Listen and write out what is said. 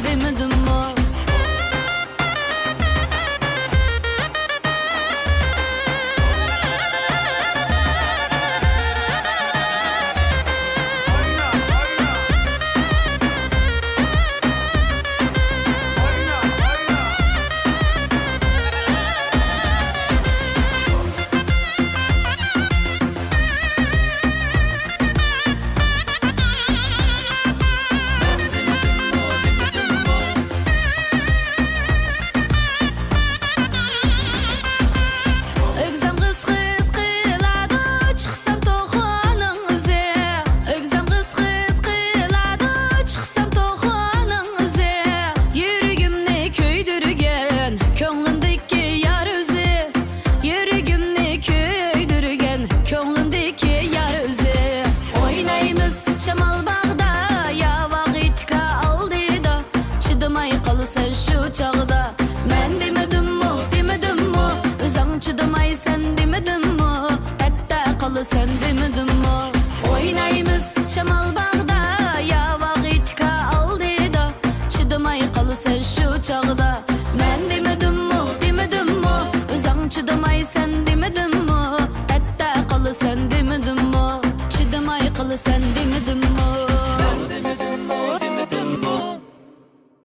demedim mi? Sen şu çağda ben demedim mi özün çıdamay sen demedim mi hatta kalı sen demedim mi oynayımız şamal bağda ya vakitka aldı da çıdamay kalı sen şu çağda